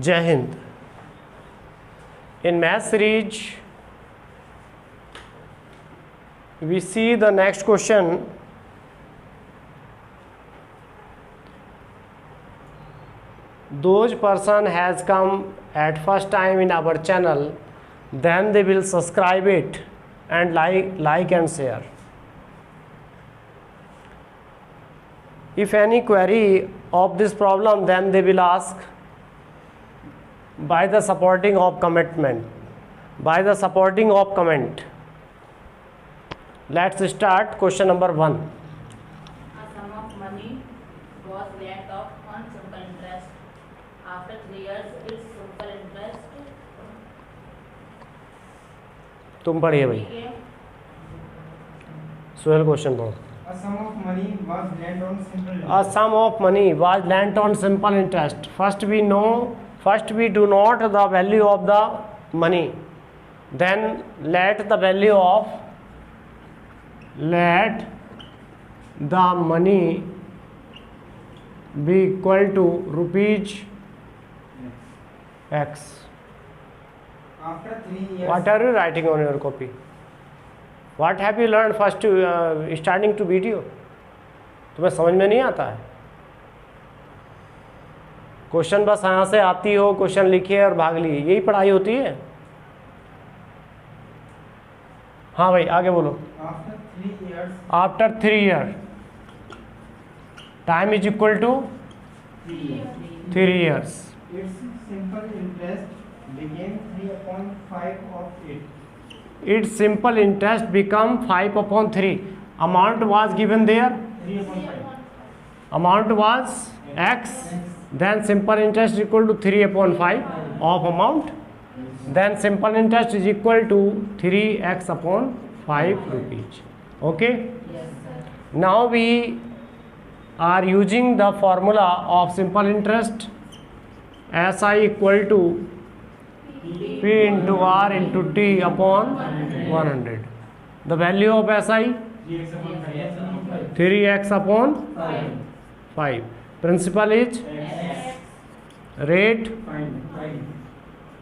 Jai Hind. In math series, we see the next question. Those person has come at first time in our channel, then they will subscribe it and like and share. If any query of this problem, then they will ask by the supporting of commitment, by the supporting of comment. Let's start question number 1. A sum of money was lent off on simple interest. After 3 years, its simple interest. तुम पढ़िए भाई, ठीक है। Sohail question पढ़ो. A sum of money was lent on simple A interest. sum of money was lent on simple interest. First we do not the value of the money. Then let the money be equal to rupees X. After 3 years. What are you writing on your copy? What have you learned first to starting to video? तुम्हें समझ में नहीं आता है? Question बस यहाँ से आती हो, क्वेश्चन लिखिए और भाग लिए, यही पढ़ाई होती है. हाँ भाई आगे बोलो. After 3 years. After 3 years, time is equal to 3 years. Its simple interest became 3 upon 5 of it. Its simple interest become 5 upon 3. Amount was given there. 3 upon 5. Amount was X. Then simple interest equal to 3 upon 5 of amount. Then simple interest is equal to 3x upon 5 rupees. Okay. Yes, sir. Now we are using the formula of simple interest. SI equal to P into R into T upon 100. The value of SI 3x upon 5. Principal is rate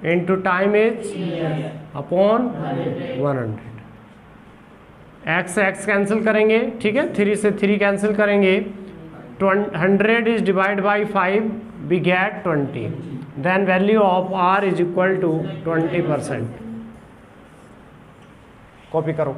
into time is upon 100. x cancel करेंगे, ठीक है, 3 से 3 cancel करेंगे. 100 is divided by 5, we get 20. Then value of R is equal to 20%. Copy करो.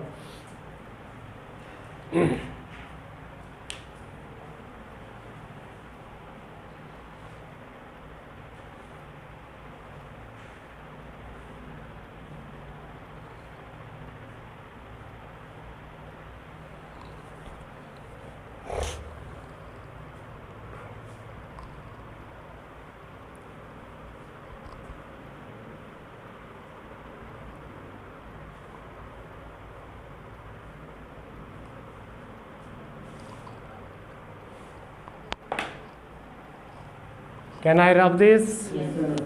Can I rub this? Yes, sir.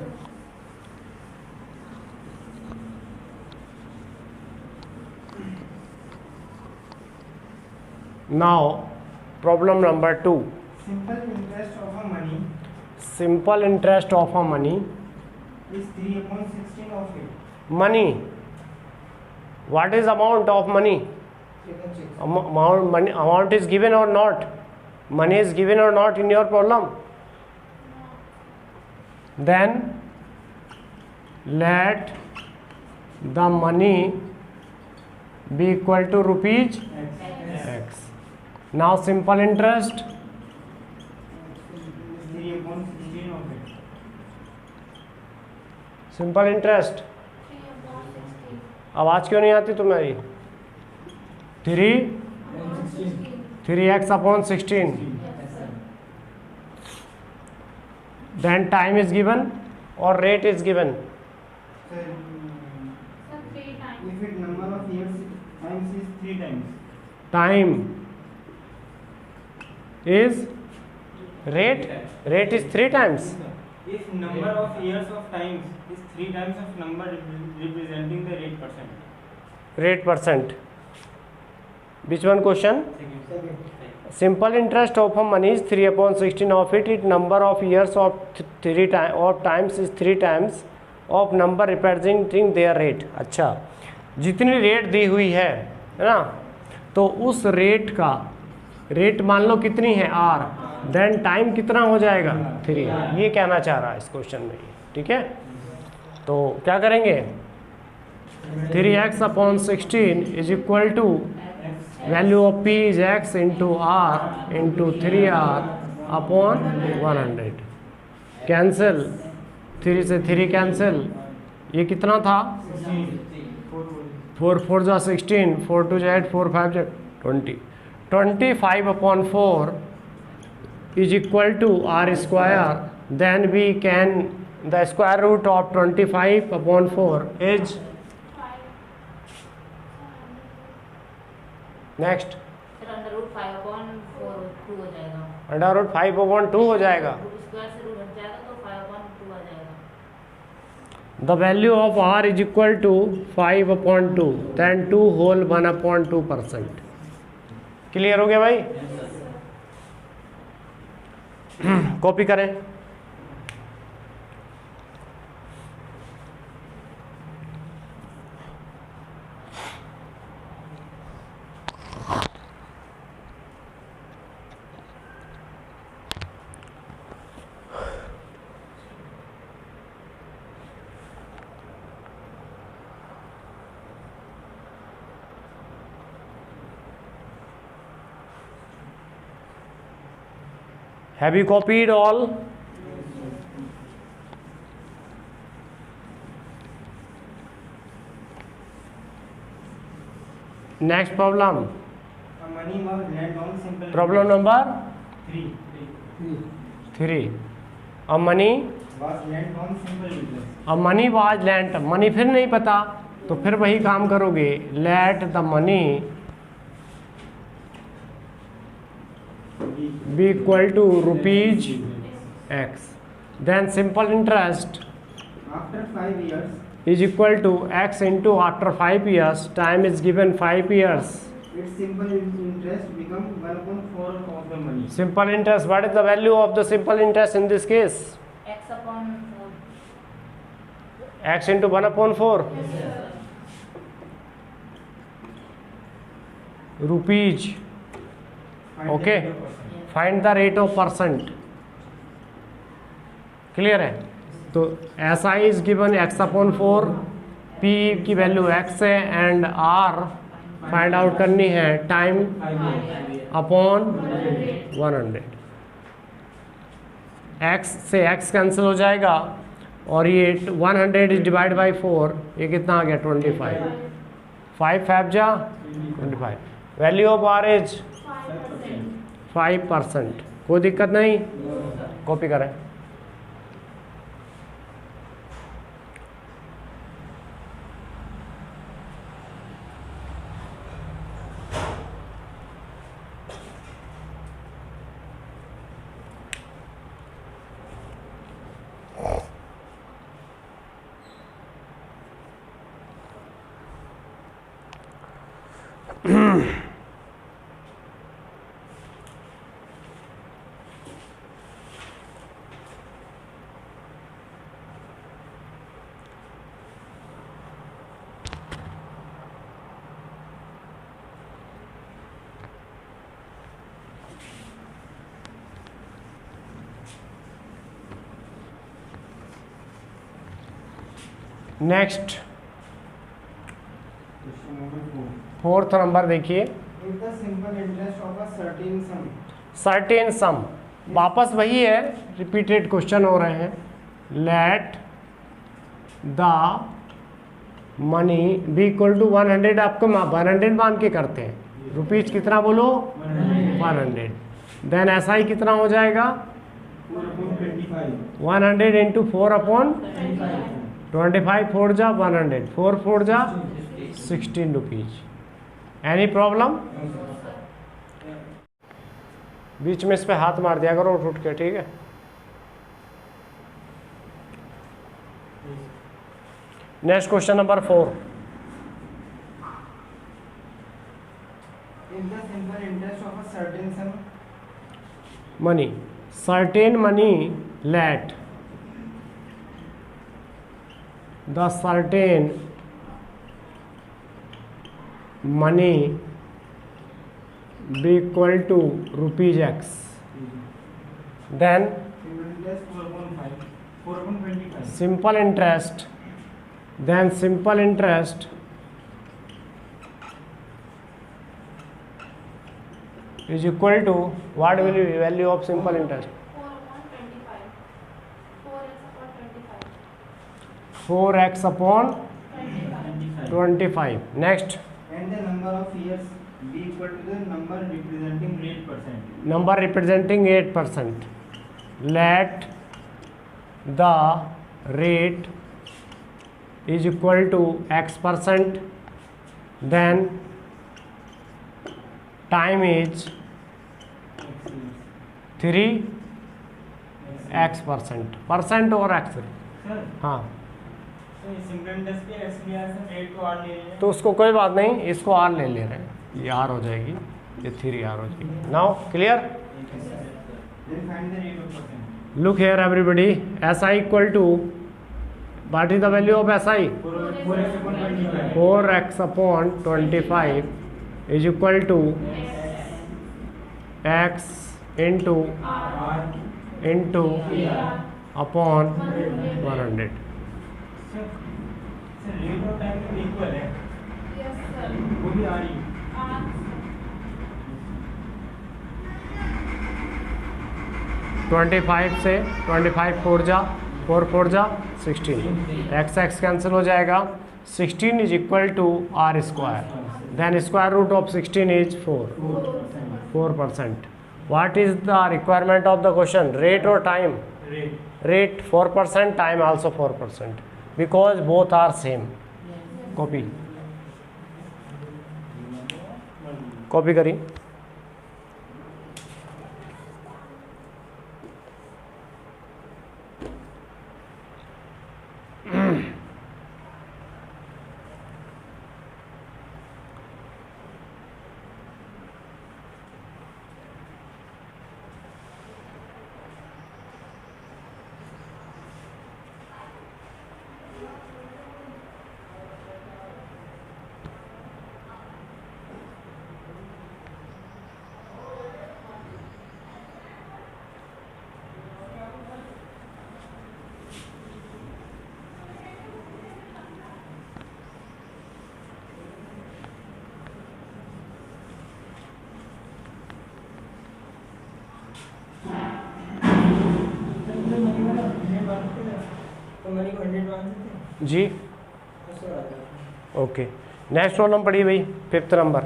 Now problem number 2. Simple interest of a money Simple interest of a money. is 3 upon 16 of it. Money. What is amount of money? Amount is given or not? Money is given or not in your problem? Then let the money be equal to rupees X. Now simple interest 3 upon 16 of it. simple interest. आवाज क्यों नहीं आती तुम्हारी? 3x upon 16. Then time is given or rate is given. So, if it number of years times is 3 times. Time is rate. Rate is 3 times. If number of years of times is 3 times of number representing the rate percent. Rate percent. Which one question? simple interest of a money is 3/16 of it. Its number of years of times is 3 times of number representing their rate. अच्छा, जितनी rate दी हुई है ना, तो उस rate का rate मान लो कितनी है r, देन टाइम कितना हो जाएगा 3. ये कहना चाह रहा है इस क्वेश्चन में. ठीक है, तो क्या करेंगे, 3x/16 is equal to value of p is x into r into 3r/100. Cancel, 3 से 3 कैंसिल. ये कितना था, 4 4 जा 16, 4 2 जा 8, 4 5 जा 20. 25/4 is equal to r square. Then we can, the square root of 25/4 is next फिर अंडर रूट 5/4 2 हो जाएगा. अंडर रूट 5/2 हो जाएगा. रूट स्क्वायर से रूट हट जाएगा तो 5/2 आ जाएगा. The value of r is equal to 5/2, then 2 whole 1/2%. Clear हो गया भाई? कॉपी करें. Have you copied all? Next problem. Money was lent on simple Problem number 3. 3. A money Was lent on simple interest. a money was lent. Money फिर नहीं पता, तो फिर वही काम करोगे. Let the money be equal to rupees x. Then simple interest After 5 years, is equal to x into after 5 years. Time is given 5 years. its simple interest become 1/4 of the money. Simple interest, what is the value of the simple interest in this case? x/4. X into 1/4. Rupees. Find Okay. the percent. Find the rate of percent. Clear है? तो SI is given x/4, P की value x है and R find out करनी है time upon 100. x से x cancel हो जाएगा और ये 100 इज डिवाइड बाई 4, ये कितना आ गया 25. 5 5 जा 25. Value of R is 5%. कोई दिक्कत नहीं, कॉपी करें. Next Question number 4. 4th number देखिए. If the simple interest of a certain sum certain sum, वापस वही है, रिपीटेड क्वेश्चन हो रहे हैं. Let the money be equal to 100. आपको 100 मान के करते हैं. रुपीज कितना बोलो 100. देन ऐसा ही कितना हो जाएगा 4/25. 100 इंटू 4/25. 4 जा 100, 4 4 जा 16 रुपीज. Any problem? बीच में इस पे हाथ मार दिया करो उठ के, ठीक है. Next question number 4. If the simple interest of a certain sum money, certain money let the certain money be equal to rupees X, then simple interest, then simple interest is equal to, what will be value of simple interest? 4x upon 25. Next, And the number of years be equal to the number representing 8%. number representing 8%. Let the rate is equal to x%, then time is 3x%. Percent और x, sir हाँ, तो ये simple interest के SBI से rate को और ले रहे हैं। तो उसको कोई बात नहीं, इसको आर ले रहे हैं, ये आर हो जाएगी, ये 3r हो जाएगी. Now clear? Then find the rate of percent. Look here everybody, SI equal to, what is the value of SI? 4x upon 25 is equal to x into upon 100. Sir rate of time में equal है, Yes, sir. वो भी आ रही है। 25 से 25 4 जा 16, x cancel हो जाएगा. 16 is equal to r square, then square root of 16 is 4%. What is the requirement of the question? Rate और time? Rate 4%, time also 4%, because both are same. Copy करी. जी ओके. नेक्स्ट प्रॉब्लम पढ़िए भाई, 5th number.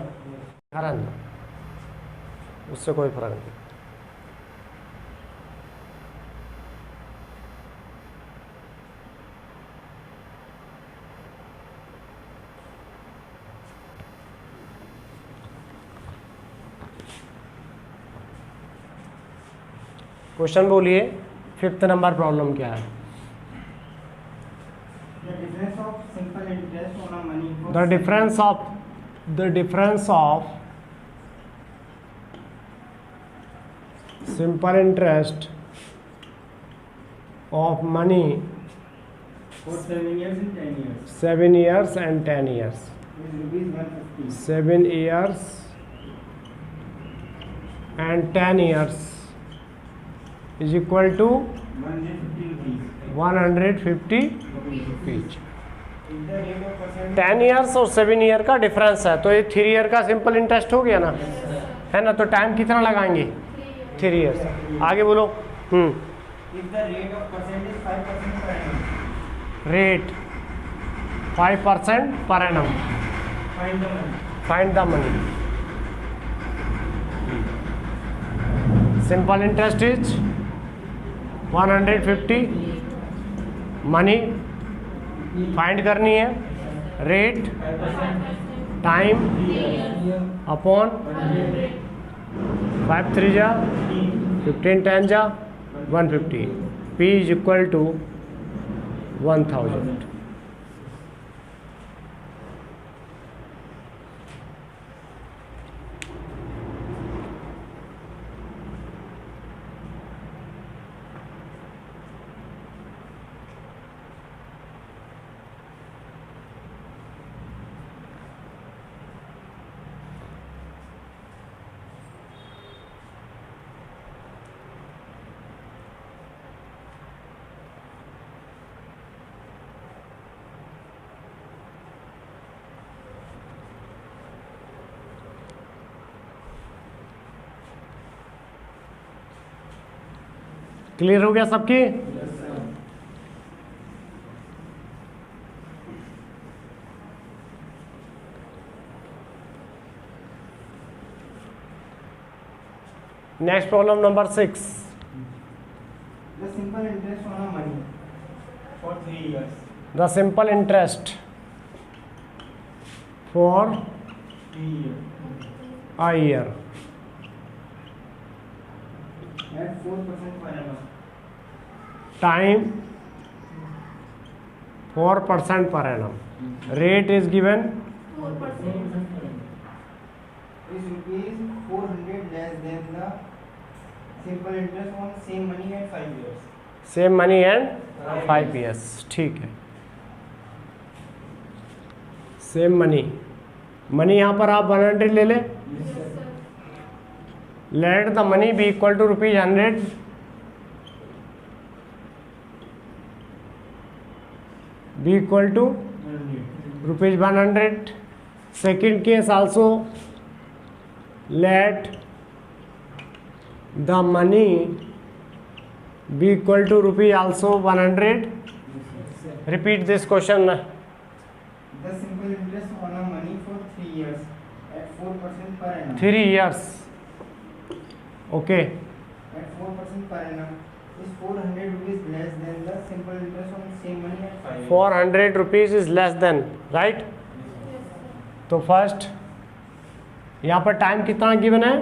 उससे कोई फर्क नहीं. Question बोलिए, 5th नंबर प्रॉब्लम क्या है? The difference of simple interest on a money for The difference of simple interest of money for 7 years and 10 years 7 years and 10 years. is rupees 150. 7 years and 10 years is equal to 150 rupees. 150 rupees. If the rate of percent 10 years और 7 year का difference है, तो ये 3 year का simple interest हो गया ना, है ना? तो टाइम कितना लगाएंगे? 3 ईयर्स. आगे बोलो. if the rate of percent is 5% per annum, rate 5% per annum. find the money. Find the money. Simple interest is 150. Money find करनी है. रेट टाइम अपॉन 5 3 जा 15 10 जा 150. P is equal to 1000. Clear हो गया सबकी? Next problem number 6. The simple interest on a money for 3 years The simple interest for 3 years a year at 4% per annum. time 4% per annum. Rate is given 4%. Is rupees 400 less than the simple interest on same money at 5 years. same money and 5 years. ठीक है, same money यहाँ पर आप 100 ले लें. Let the money be equal to ₹100. Be equal to ₹100. Second case also, let the money be equal to rupee also 100. Repeat this question. The simple interest on a money for 3 years at 4% per annum. 3 years. Okay. At 4% per annum is 400 rupees less than the simple interest on same money at 5 years. 400 rupees is less than, right? तो first यहाँ पर time कितना given है?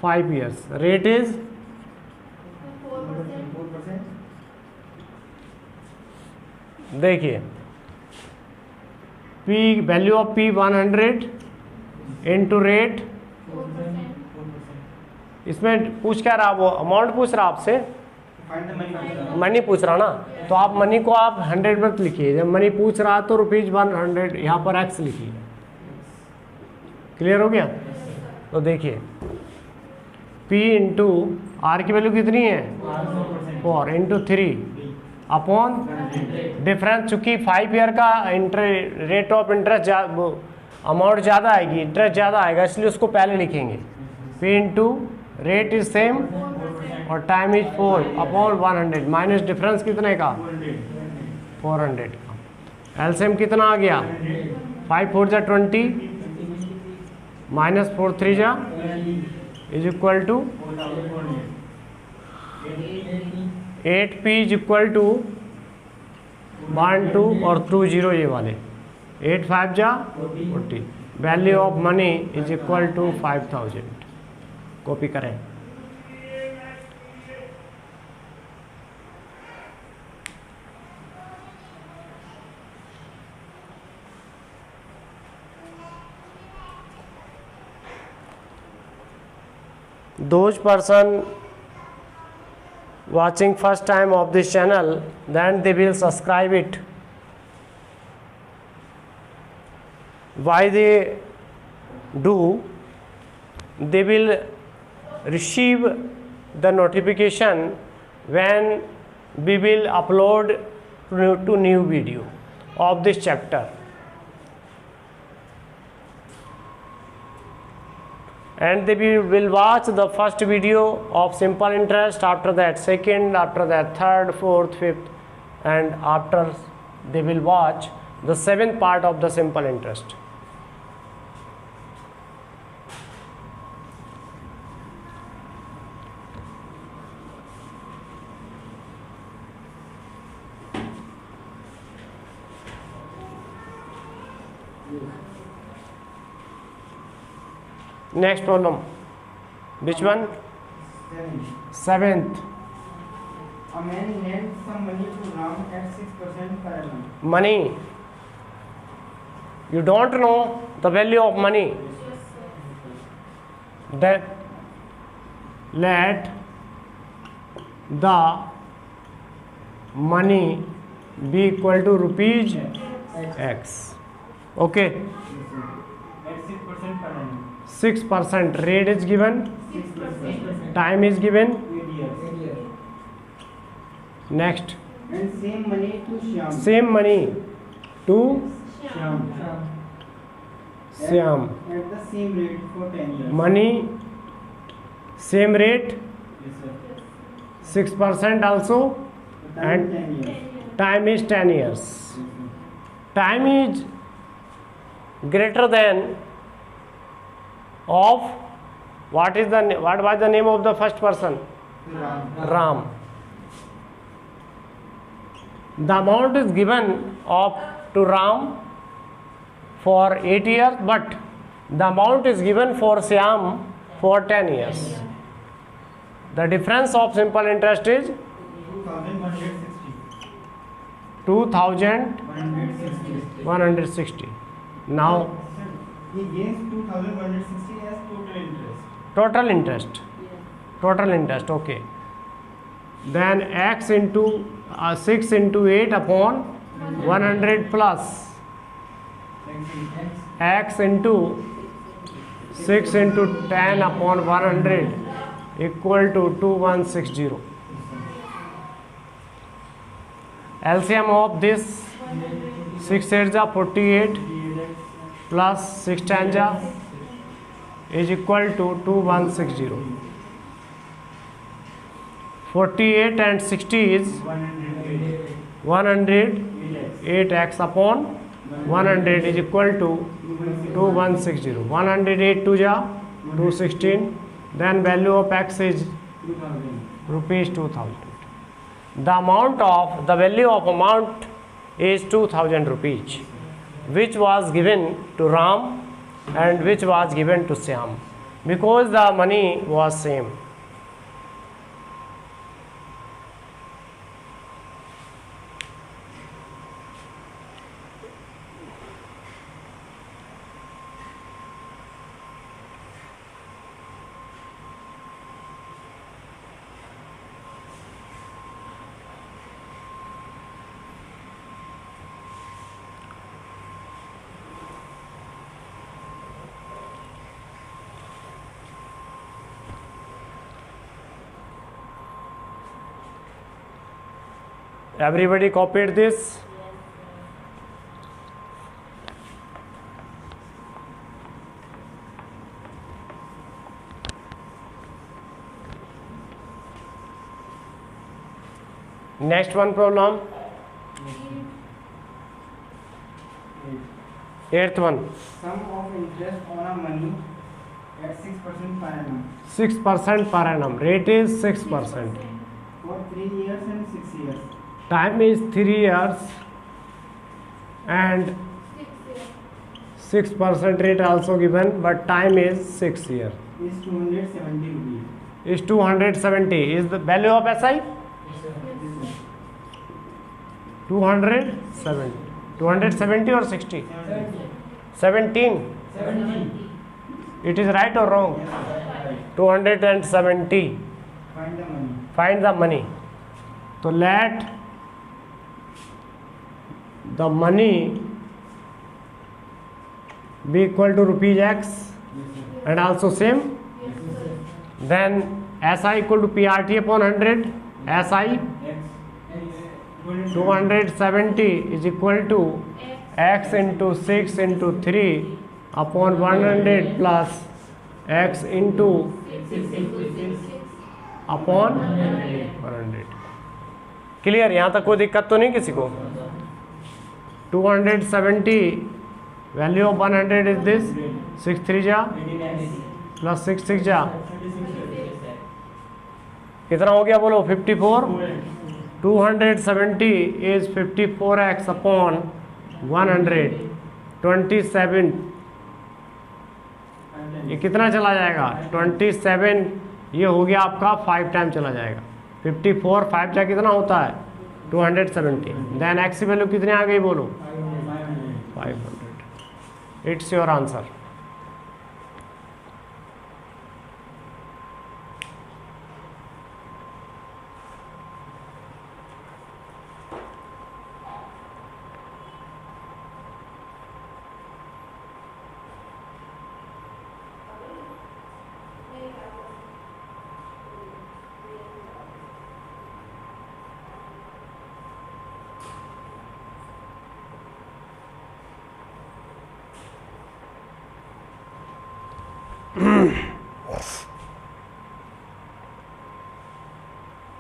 5 years. Rate is 4%. देखिए, P value of P 100 into rate. इसमें पूछ क्या रहा, वो अमाउंट पूछ रहा आपसे, Find the money. मनी पूछ रहा ना, तो आप मनी को आप 100 मत लिखिए. जब मनी पूछ रहा तो ₹100 यहाँ पर एक्स लिखिए. क्लियर हो गया? तो देखिए, P इंटू आर की वैल्यू कितनी है? 4 इंटू 3 अपॉन डिफरेंस. चूंकि 5 ईयर का रेट ऑफ इंटरेस्ट अमाउंट ज़्यादा आएगी, इंटरेस्ट ज़्यादा आएगा, इसलिए उसको पहले लिखेंगे. P into rate is same और time is 4 upon 100 minus difference कितने का? 400 का. एलसीएम कितना आ गया? 5 4 जा 20 माइनस 4 3 जा is equal to 8P is equal to 1 2 और 2 0 ये वाले 8 5 जा 40. Value of money is equal to 5000. Copy करें. Those person watching first time of this channel, then they will subscribe it. Why they do? They will receive the notification when we will upload to new video of this chapter. And they will watch the first video of simple interest, after that second, after that third, fourth, fifth, and after they will watch the 7th part of the simple interest. Next problem. Which one? 7th. A man lent some money to Ram at 6% per annum. Money. You don't know the value of money. That let the money be equal to rupees X. Okay. At 6% per annum. 6%. Rate is given. 6%. Time is given. 8 years. Next. And same money to Shyam. Same money to Shyam. Syam. At the same rate for 10 years. Money same rate Yes, sir. 6% also, The time and 10 years. time is 10 years. Yes, sir. Time is greater than of what was the name of the first person? Ram. Ram. The amount is given of to Ram for 8 years, but the amount is given for Syam for 10 years. The difference of simple interest is 2160. 2160. 160. Now Sir, he gains 2160 as total interest. total interest. Total interest, okay. Then x into 6 into 8 upon 100 plus x into 6 into 10 upon 100 equal to 2160. LCM of this 6 8 ja 48 plus 6 10 ja is equal to 2160. 48 and 60 is 108x upon 100 is equal to 2160. 108 2 ja 216. Then value of x is rupees 2000. The value of amount is 2000 rupees, which was given to Ram and which was given to Syam, because the money was same. Everybody copied this? Next one problem. Eighth one. Sum of interest on a money at 6% per annum 6% per annum. Rate is 6%. for 3 years and 6 years. Time is 3 years and 6% rate also given, but time is 6 years. Is 270 rupees. Is 270. Is the value of SI? 270. 270 or 60? 17. It is right or wrong? 270. Find the money. Find the money. So let the money be equal to rupees x and also same. Then SI equal to PRT upon 100. SI 270 is equal to x into 6 into 3 upon 100 plus x into upon 100. Clear? यहाँ तक कोई दिक्कत तो नहीं किसी को? 270 value of 100 is this 6 3 जा plus 6 6 जा कितना हो गया बोलो? 54. 270 is 54x upon 100. 27 ये कितना चला जाएगा? 27 ये हो गया आपका 5 टाइम चला जाएगा. 54 5 जा कितना होता है? 270. देन एक्स की वैल्यू कितनी आ गई बोलो? 500. It's your answer.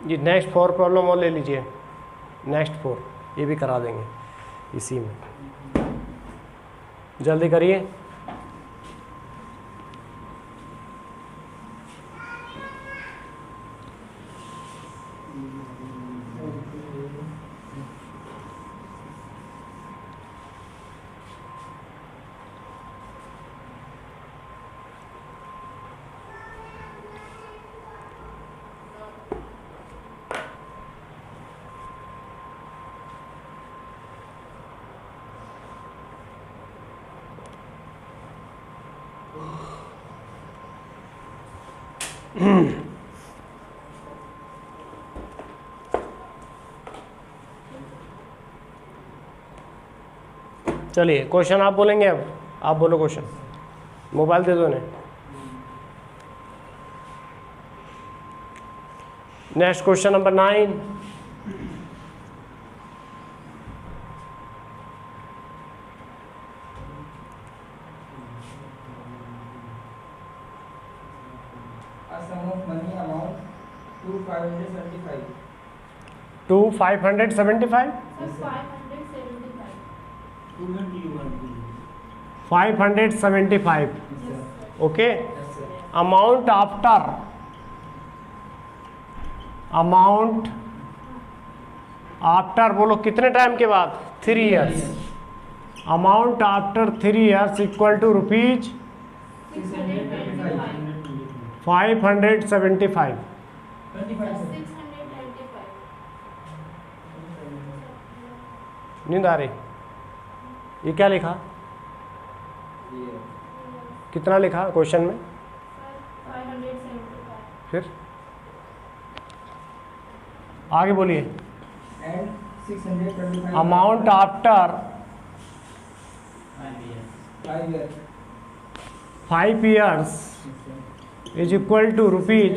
ये नेक्स्ट 4 प्रॉब्लम और ले लीजिए, नेक्स्ट 4 ये भी करा देंगे इसी में, जल्दी करिए। चलिए क्वेश्चन आप बोलेंगे, अब आप बोलो क्वेश्चन, मोबाइल दे दो इन्हें। Next question number 9। A sum of money amount to 575. To 575 Sir, 575. 575 Yes, sir. Okay. Yes, sir. Amount after बोलो कितने टाइम के बाद, 3 years. Amount after 3 years equal to rupees 625. 575। 625. नींद आ रही? ये क्या लिखा, Yeah. कितना लिखा क्वेश्चन में? 575. फिर आगे बोलिए। And 625. Amount after 5 years. 5 years Yes, sir. is equal to rupees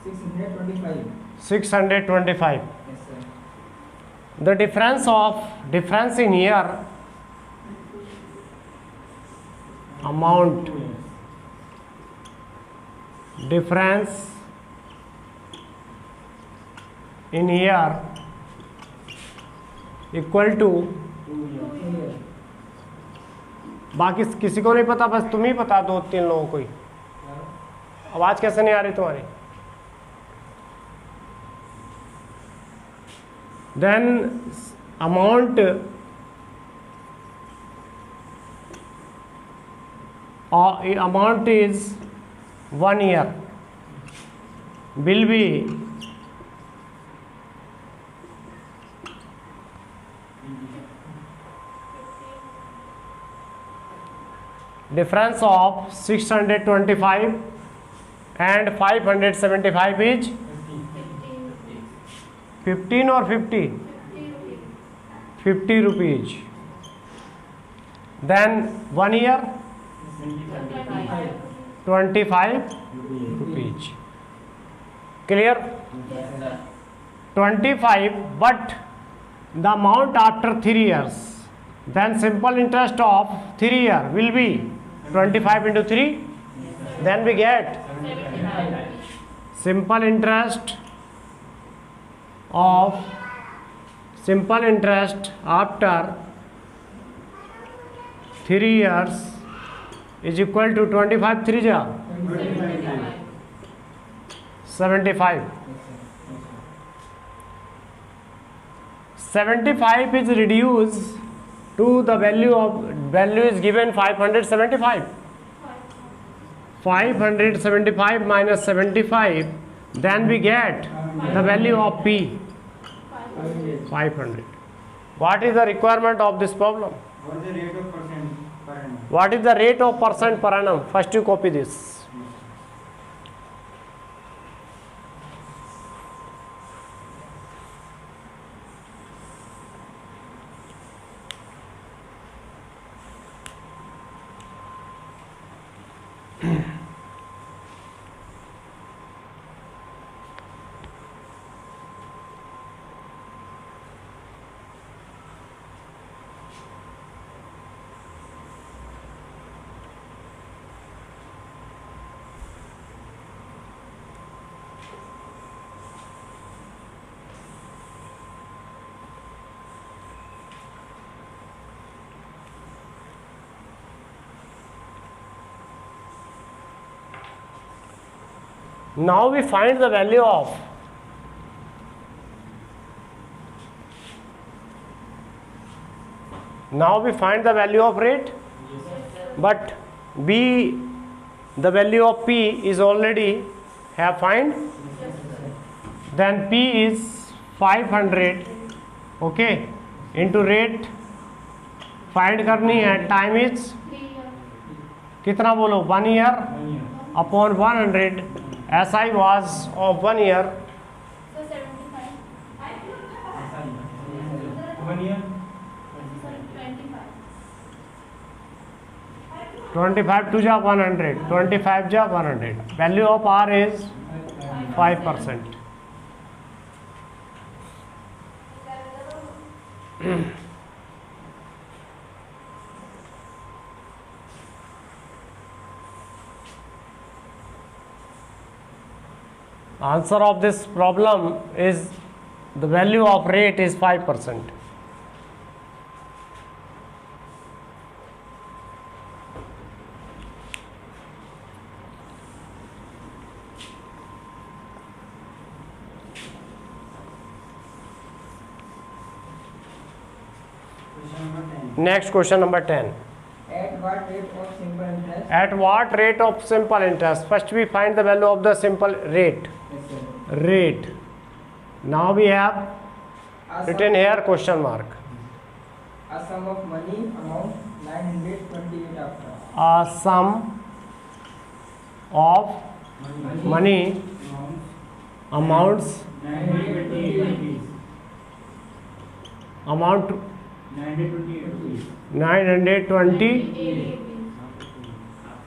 625. 625। Yes, sir. The difference in here amount difference in here equal to, 2 years. बाकी किसी को नहीं पता, बस तुम ही पता, 2-3 लोगों को ही। आवाज कैसे नहीं आ रही तुम्हारी? Then amount is 1 year will be difference of 625 and 575 is 15 or 50? 50 rupees. Then 1 year 25 rupees. Clear? 25, but the amount after 3 years, then simple interest of 3 years will be 25 into 3, then we get simple interest after 3 years is equal to 25 3 ja 75. 75 is reduced to the value is given 575. 575 minus 75, then we get the value of P 500. What is the requirement of this problem? What is the rate of percent per annum? What is the rate of percent per annum? First you copy this. Now we find the value of rate, but B, the value of P is already have find. Then P is 500, okay, into rate find करनी है. Time is कितना बोलो, 1 year upon 100. SI was of 1 year. 25 to 100, 25 to 100. Value of R is 5%. Answer of this problem is the value of rate is 5%. Next question number 10. At what rate of simple interest? At what rate of simple interest? First we find the value of the simple rate. Yes, sir. Rate. Now we have written here question mark. A sum of money amount 928 after. A sum of money amounts 920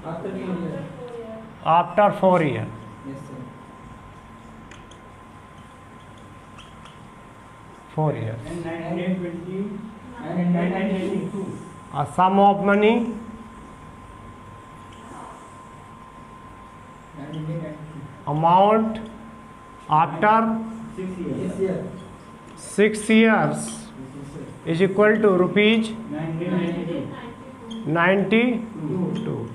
After 2 years. after 4 years. Yes, sir. 4 years. And 922. A sum of money 922. amount after 6 years. 6 years is equal to rupees 92.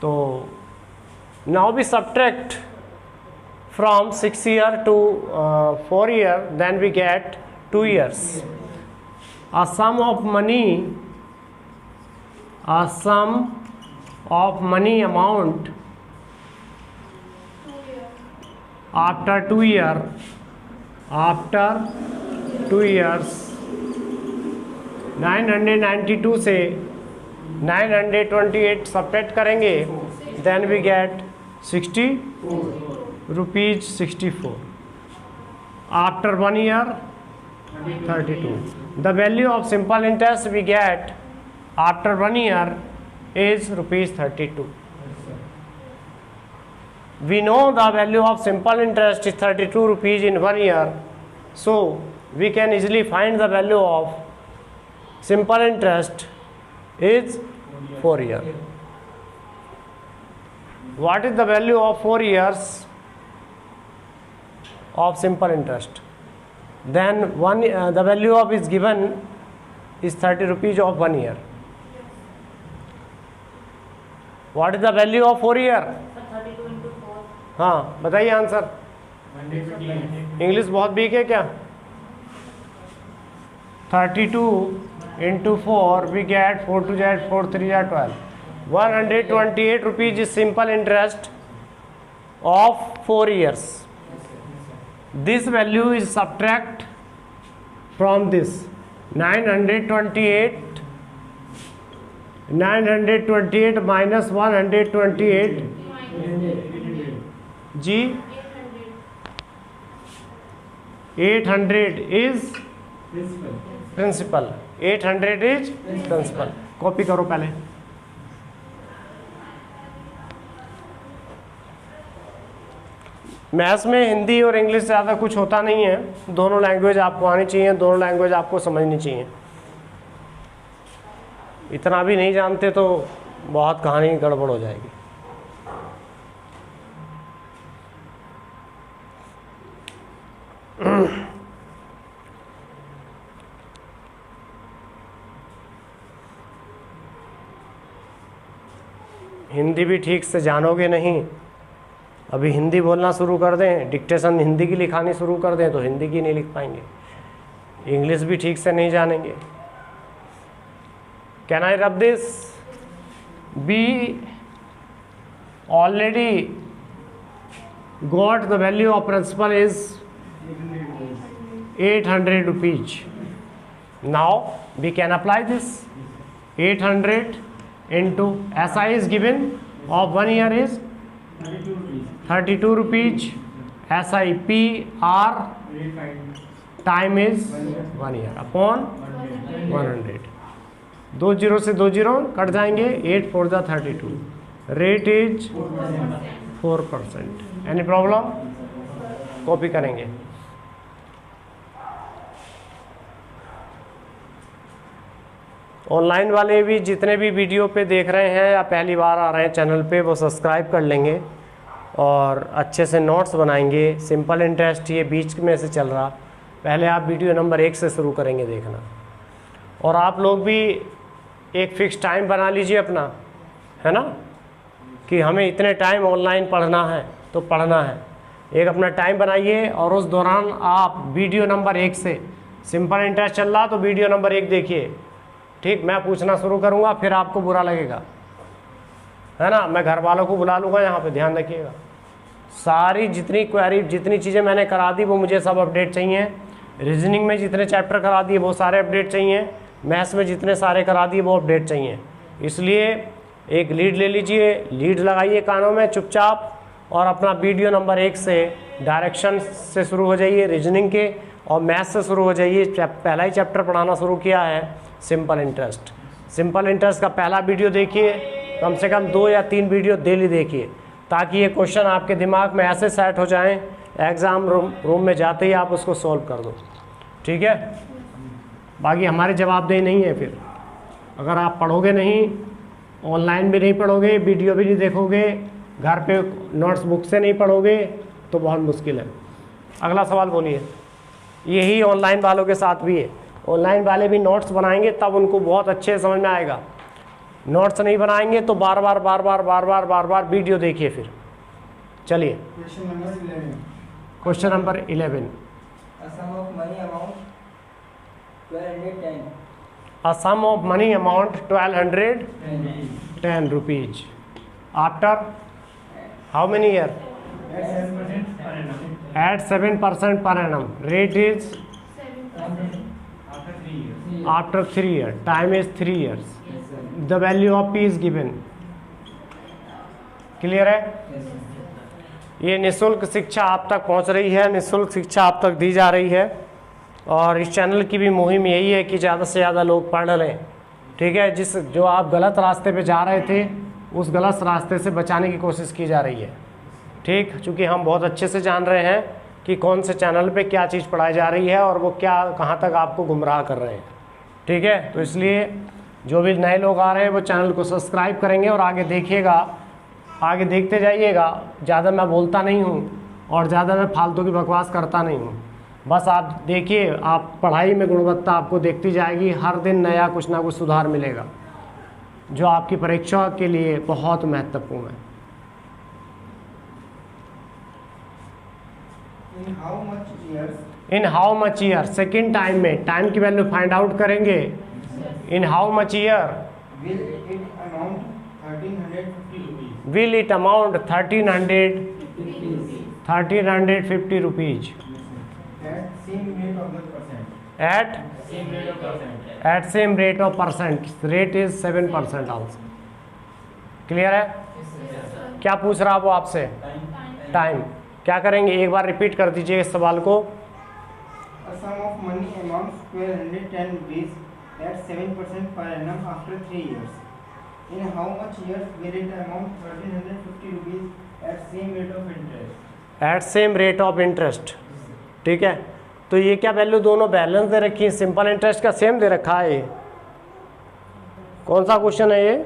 So now we subtract from 6 year to 4 year, then we get 2 years. A sum of money amount after 2 years 992 से 928 subtract करेंगे, then we get 60 rupees 64. After 1 year 32. The value of simple interest we get after 1 year is rupees 32. We know the value of simple interest is 32 rupees in 1 year, so we can easily find the value of simple interest is 4 years. What is the value of 4 years of simple interest? Then the value of is given is 30 rupees of 1 year. What is the value of 4 year? 32 into 4. हाँ बताइए answer. English बहुत week है क्या? 32 into 4 we get 4 to 4 3 12. 128 rupees is simple interest of 4 years. This value is subtract from this 928 minus 128 G 800 is principal. 800 is principal. Copy करो पहले. Maths में हिंदी और English से ज़्यादा कुछ होता नहीं है. दोनों लैंग्वेज आपको आनी चाहिए, दोनों लैंग्वेज आपको समझनी चाहिए. इतना भी नहीं जानते तो बहुत कहानी गड़बड़ हो जाएगी. हिंदी भी ठीक से जानोगे नहीं अभी हिंदी बोलना शुरू कर दें, डिक्टेशन हिंदी की लिखानी शुरू कर दें तो हिंदी की नहीं लिख पाएंगे, इंग्लिश भी ठीक से नहीं जानेंगे। Can I rub this? Be already got the value of principal is 800 rupees. Now we can apply this. 800 into SI is given of 1 year is 32 rupees. SIP R time is 1 year upon 100. 2 0 से 2 0 cut जाएंगे, 8 4 जा 32. Rate is 4%. Any problem? Copy करेंगे। Online वाले भी जितने भी video पे देख रहे हैं या पहली बार आ रहे हैं चैनल पे, वो सब्सक्राइब कर लेंगे और अच्छे से नोट्स बनाएंगे। सिंपल इंटरेस्ट ये बीच में से चल रहा, पहले आप वीडियो नंबर 1 से शुरू करेंगे देखना। और आप लोग भी एक फ़िक्स टाइम बना लीजिए अपना, है ना, कि हमें इतने टाइम ऑनलाइन पढ़ना है तो पढ़ना है। एक अपना टाइम बनाइए और उस दौरान आप वीडियो नंबर 1 से, सिंपल इंटरेस्ट चल रहा तो वीडियो नंबर 1 देखिए, ठीक। मैं पूछना शुरू करूंगा, फिर आपको बुरा लगेगा, है ना। मैं घर वालों को बुला लूँगा यहाँ पे, ध्यान रखिएगा। सारी जितनी क्वेरी, जितनी चीज़ें मैंने करा दी वो मुझे सब अपडेट चाहिए। रीजनिंग में जितने चैप्टर करा दिए वो सारे अपडेट चाहिए। मैथ्स में जितने सारे करा दिए वो अपडेट चाहिए। इसलिए एक लीड ले लीजिए, लीड लगाइए कानों में चुपचाप और अपना वीडियो नंबर 1 से डायरेक्शन से शुरू हो जाइए, रीजनिंग के, और मैथ्स से शुरू हो जाइए। पहला ही चैप्टर पढ़ाना शुरू किया है सिंपल इंटरेस्ट। सिंपल इंटरेस्ट का पहला वीडियो देखिए, कम से कम 2 या 3 वीडियो डेली देखिए, ताकि ये क्वेश्चन आपके दिमाग में ऐसे सेट हो जाएं, एग्ज़ाम रूम में जाते ही आप उसको सॉल्व कर दो, ठीक है। बाकी हमारी जवाबदेही नहीं है फिर, अगर आप पढ़ोगे नहीं, ऑनलाइन भी नहीं पढ़ोगे, वीडियो भी नहीं देखोगे, घर पे नोट्स बुक से नहीं पढ़ोगे तो बहुत मुश्किल है। अगला सवाल बोलिए। यही ऑनलाइन वालों के साथ भी है, ऑनलाइन वाले भी नोट्स बनाएंगे तब उनको बहुत अच्छे समझ में आएगा। नोट्स नहीं बनाएंगे तो बार बार वीडियो देखिए फिर। चलिए question number 11। A sum of money amount 1210 rupees after how many year? At 7% per annum. Rate is after 3 years. Time is 3 years. The value of P is given. Clear है? ये निःशुल्क शिक्षा आप तक पहुंच रही है, निःशुल्क शिक्षा आप तक दी जा रही है। और इस चैनल की भी मुहिम यही है कि ज़्यादा से ज़्यादा लोग पढ़ लें, ठीक है। जो आप गलत रास्ते पे जा रहे थे उस गलत रास्ते से बचाने की कोशिश की जा रही है, ठीक। चूँकि हम बहुत अच्छे से जान रहे हैं कि कौन से चैनल पे क्या चीज़ पढ़ाई जा रही है और वो क्या कहाँ तक आपको गुमराह कर रहे हैं, ठीक है। तो इसलिए जो भी नए लोग आ रहे हैं वो चैनल को सब्सक्राइब करेंगे और आगे देखिएगा, आगे देखते जाइएगा। ज़्यादा मैं बोलता नहीं हूँ और ज़्यादा मैं फालतू की बकवास करता नहीं हूँ। बस आप देखिए, आप पढ़ाई में गुणवत्ता आपको देखती जाएगी, हर दिन नया कुछ ना कुछ सुधार मिलेगा जो आपकी परीक्षा के लिए बहुत महत्वपूर्ण है। In how much year, second time में टाइम की वैल्यू फाइंड आउट करेंगे। In how much year will it amount 1350 rupees at same rate of percent. Rate is 7% also. Clear है? क्या पूछ रहा वो आपसे? टाइम। क्या करेंगे, एक बार रिपीट कर दीजिए इस सवाल को। A sum of money amounts 1210 rupees at 7% per annum after 3 years. In how much years will it amount 1350 rupees at same rate of interest? At same rate of interest, ठीक है। तो ये क्या वैल्यू दोनों बैलेंस दे रखी है, simple interest का same दे रखा है। ये कौन सा क्वेश्चन है ये?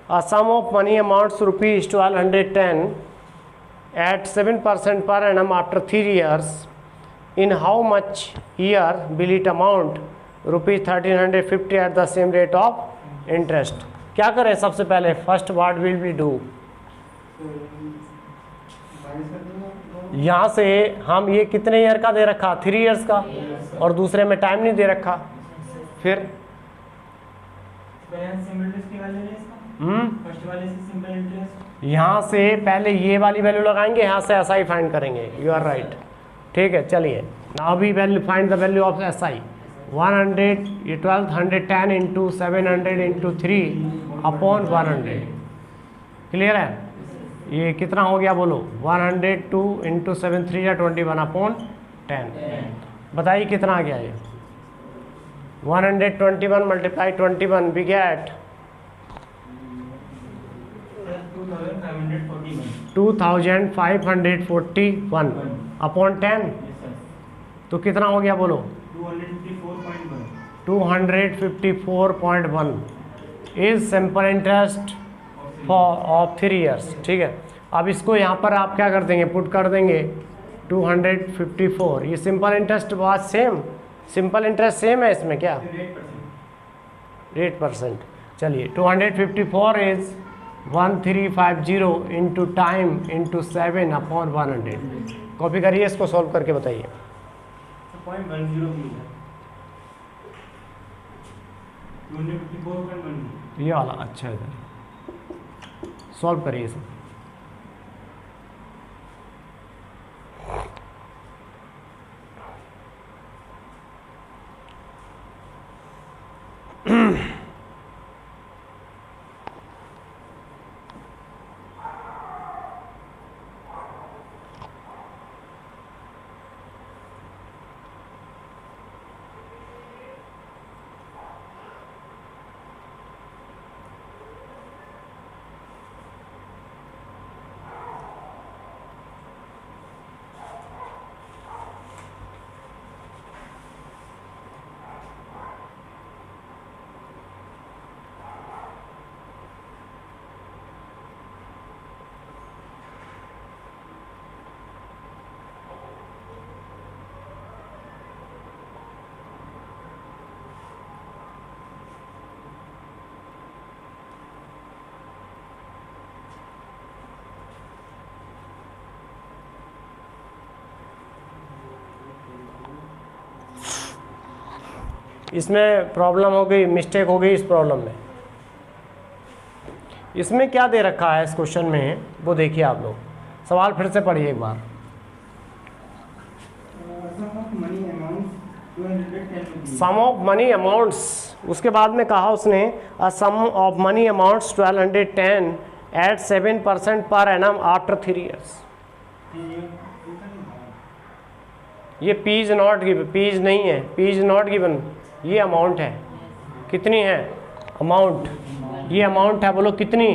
A sum of money amounts rupees 1210 at 7% per annum after 3 years. In how much year will it amount rupees 1350 at the same rate of interest? क्या करें सबसे पहले, first what will we do, minus कर दूंगा। यहाँ से हम ये कितने ईयर का दे रखा, 3 इयर्स का, और दूसरे में टाइम नहीं दे रखा। फिर सिंपल इंटरेस्ट निकाल लेंगे इसका, फर्स्ट वाले से सिंपल इंटरेस्ट। यहाँ से पहले ये वाली वैल्यू लगाएंगे, यहाँ से एस आई फाइंड करेंगे। यू आर राइट, ठीक है। चलिए now we value find the value of S I. 100, ये 1210 इंटू 700 इंटू 3 अपॉन 100। क्लियर है? ये कितना हो गया बोलो, 102 इंटू 7 3 या 21 अपॉन 10। बताइए कितना आ गया ये, 121 मल्टीप्लाई 21 वी गेट 2541 अपॉन 10। तो कितना हो गया बोलो, 254.1 is simple interest for of 3 years. ठीक है, अब इसको यहाँ पर आप क्या कर देंगे, पुट कर देंगे 254। ये simple interest was same, simple interest same है इसमें क्या, रेट परसेंट। चलिए 254 is 1350 into time into 7 upon 100। Copy करिए, इसको सॉल्व करके बताइए। 254.1 ये वाला अच्छा है, सॉल्व करिए इसे। इसमें प्रॉब्लम हो गई, मिस्टेक हो गई इस प्रॉब्लम में। इसमें क्या दे रखा है इस क्वेश्चन में, वो देखिए आप लोग। सवाल फिर से पढ़िए एक बार। सम ऑफ मनी अमाउंट्स, उसके बाद में कहा उसने a sum of money amounts 1210 at 7% per annum after 3 years. ये P is not given, P is नहीं है, पी इज नॉट गिवन, ये अमाउंट है। कितनी है अमाउंट, ये अमाउंट है, बोलो कितनी,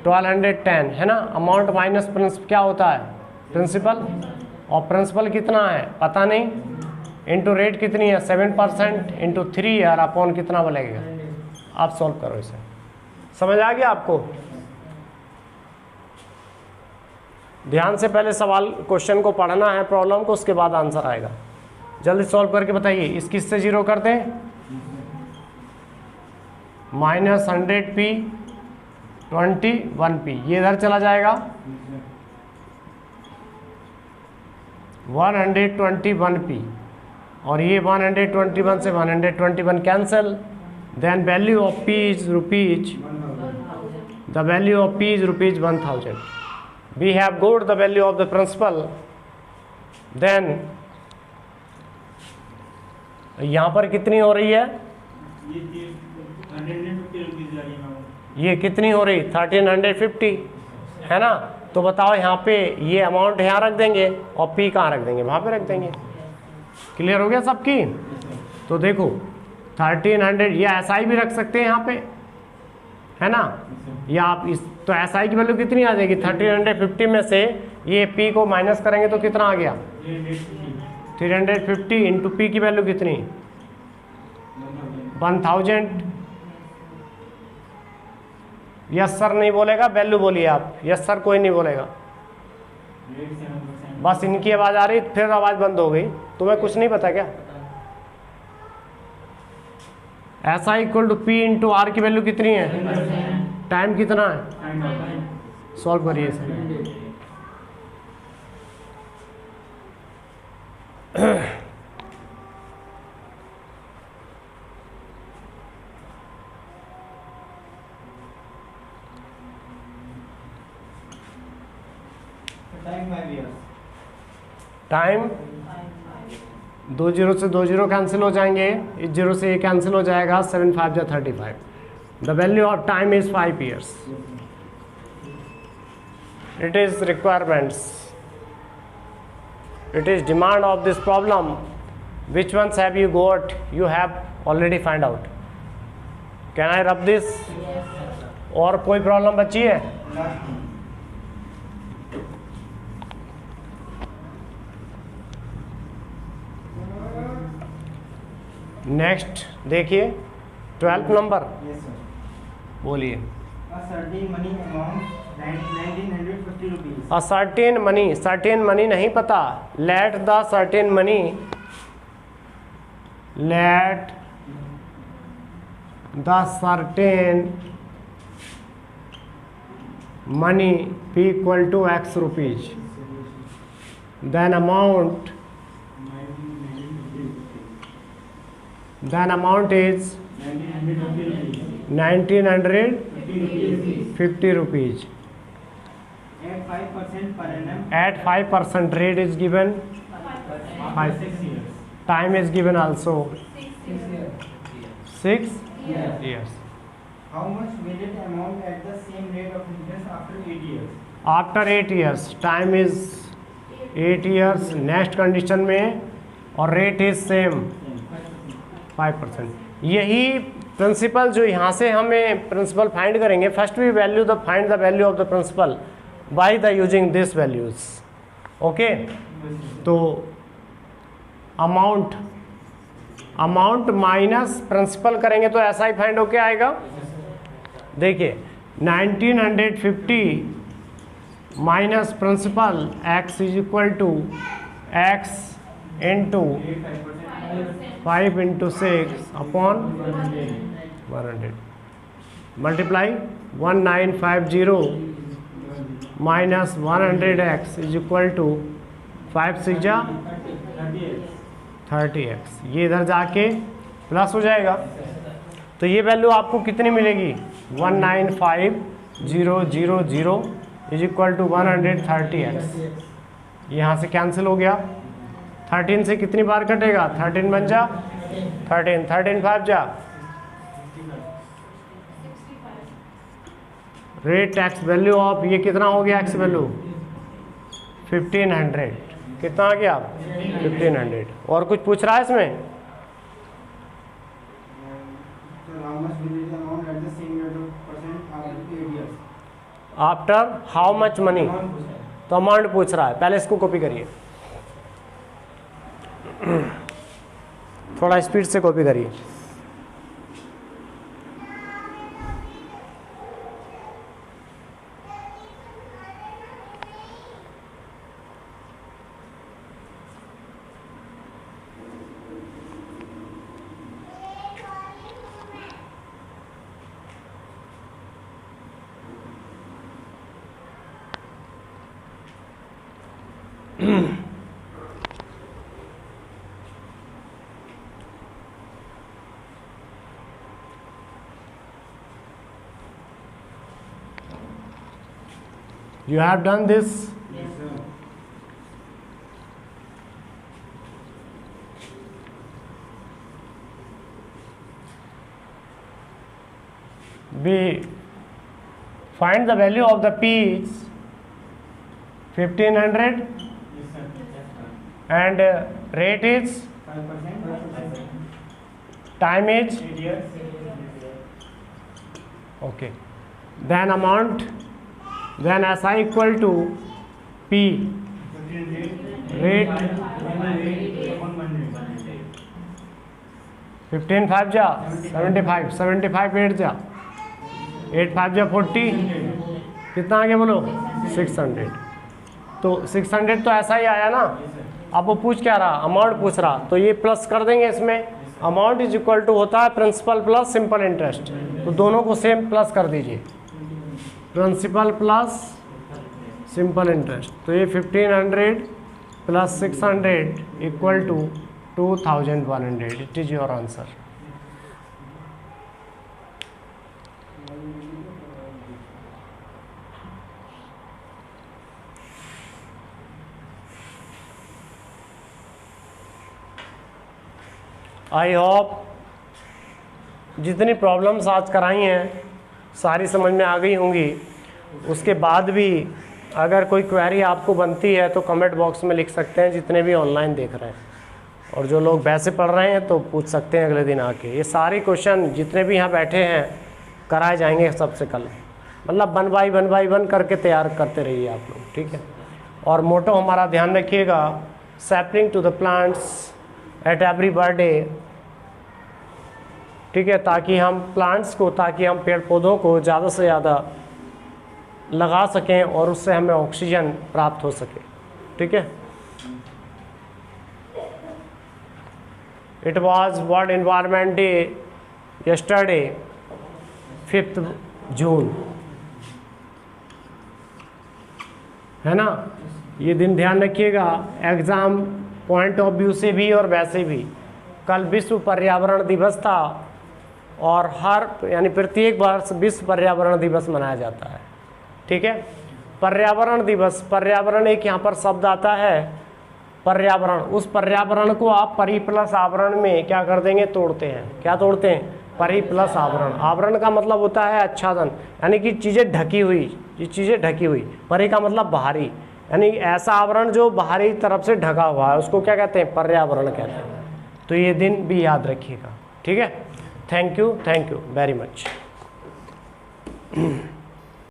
1210 है ना। अमाउंट माइनस प्रिंसिपल क्या होता है, प्रिंसिपल, और प्रिंसिपल कितना है पता नहीं, इंटू रेट कितनी है 7% इंटू 3 ईयर अपॉन कितना बनेगा। आप सॉल्व करो इसे, समझ आ गया आपको। ध्यान से पहले सवाल क्वेश्चन को पढ़ना है, प्रॉब्लम को, उसके बाद आंसर आएगा। जल्दी सॉल्व करके बताइए। इस किस से 0 कर दें, -100p 21p, ये इधर चला जाएगा 121p, और ये 121 से 121 कैंसिल। Then value of p is rupees, the value of p is rupees 1000। We have got the value of the principal. Then यहाँ पर कितनी हो रही है, ये कितनी हो रही 1350 है ना। तो बताओ यहाँ पे ये अमाउंट यहाँ रख देंगे और P कहाँ रख देंगे, वहाँ पे रख देंगे। क्लियर हो गया सबकी। तो देखो 1300, ये SI भी रख सकते हैं यहाँ पे, है ना। या आप इस, तो SI की वैल्यू कितनी आ जाएगी, 1350 में से ये P को माइनस करेंगे तो कितना आ गया 350 इंटू P की वैल्यू कितनी 1000। यस सर नहीं बोलेगा, वैल्यू बोलिए आप। यस सर कोई नहीं बोलेगा, बस इनकी आवाज़ आ रही, फिर आवाज़ बंद हो गई। तुम्हें कुछ नहीं पता क्या, ऐसा equal to P into R की वैल्यू कितनी है, टाइम कितना है, सॉल्व करिए इसे। Time 5 years. टाइम 2 जीरो से 2 जीरो कैंसिल हो जाएंगे, इस जीरो से ये कैंसिल हो जाएगा, 7 5 जा 35। The value of time is 5 years. It is requirements. It is demand of this problem. Which ones have you got? You have already find out. Can I rub this? और कोई problem बची है? Next देखिए 12th number, Yes, sir. बोलिए। A certain money amount 1950 rupees. A certain money नहीं पता, let the certain money be equal to x rupees, then amount is 1950 rupees. At 5% per annum. At 5% rate is given, After 6 years. time is given also 6 years. How much will it amount at the same rate of interest after 8 years? After 8 years, time is 8 years, next condition में, और rate is same 5%। यही principal जो यहाँ से हमें principal find करेंगे, first we value the find the value of the principal by the using this values. Okay, तो amount minus principal करेंगे तो ऐसा ही फाइंड होके आएगा। देखिए 1950 minus principal x is equal to x into 5 into 6 upon 100 multiply 1950 minus 100x is equal to 5 6 जा 30x, ये इधर जाके प्लस हो जाएगा। तो ये वैल्यू आपको कितनी मिलेगी, 195,000 इज इक्वल टू 130x। यहाँ से कैंसिल हो गया, 13 से कितनी बार कटेगा, 13 बन जा 13 13 5 जा, रेट एक्स वैल्यू ऑफ ये कितना हो गया, एक्स वैल्यू 1500, कितना आ गया 1500। और कुछ पूछ रहा है इसमें, So how much will it amount at the same rate of percent after 8 years? After how much money, तो अमाउंट पूछ रहा है, पहले इसको कॉपी करिए, थोड़ा स्पीड से कॉपी करिए। You have done this? Yes, sir. We find the value of the P is 1500 Yes, sir. and rate is 5%. time is 8 years. okay. Then amount, then SI equal to P rate 15 5 जा 75 75 8 जा 8 5 जा 40, कितना आ गया बोलो 600। तो 600 तो ऐसा ही आया ना। अब वो पूछ क्या रहा, अमाउंट पूछ रहा, तो ये प्लस कर देंगे इसमें, अमाउंट इज इक्वल टू होता है प्रिंसिपल प्लस सिंपल इंटरेस्ट, तो दोनों को सेम प्लस कर दीजिए, प्रिंसिपल प्लस सिंपल इंटरेस्ट। तो ये 1500 plus 600 equal to 2100। It is your answer. I hope जितनी प्रॉब्लम्स आज कराई हैं सारी समझ में आ गई होंगी। उसके बाद भी अगर कोई क्वेरी आपको बनती है तो कमेंट बॉक्स में लिख सकते हैं, जितने भी ऑनलाइन देख रहे हैं, और जो लोग वैसे पढ़ रहे हैं तो पूछ सकते हैं अगले दिन आके। ये सारे क्वेश्चन जितने भी यहाँ बैठे हैं कराए जाएंगे सबसे कल, मतलब 1 बाई 1 करके तैयार करते रहिए आप लोग, ठीक है। और मोटो हमारा ध्यान रखिएगा, sapling to the plants at every birthday, ठीक है, ताकि हम पेड़ पौधों को ज़्यादा से ज़्यादा लगा सकें और उससे हमें ऑक्सीजन प्राप्त हो सके, ठीक है। It was world environment day yesterday 5 जून, है ना। ये दिन ध्यान रखिएगा एग्ज़ाम पॉइंट ऑफ व्यू से भी और वैसे भी। कल विश्व पर्यावरण दिवस था और यानी प्रत्येक वर्ष विश्व पर्यावरण दिवस मनाया जाता है, ठीक है। पर्यावरण दिवस, पर्यावरण एक यहाँ पर शब्द आता है पर्यावरण, उस पर्यावरण को आप परि प्लस आवरण में क्या कर देंगे, तोड़ते हैं। क्या तोड़ते हैं? परि प्लस आवरण। आवरण का मतलब होता है आच्छादन, यानी कि चीज़ें ढकी हुई, ये चीज़ें ढकी हुई। परि का मतलब बाहरी, यानी ऐसा आवरण जो बाहरी तरफ से ढका हुआ है, उसको क्या कहते हैं? पर्यावरण कहते हैं। तो ये दिन भी याद रखिएगा, ठीक है। Thank you very much.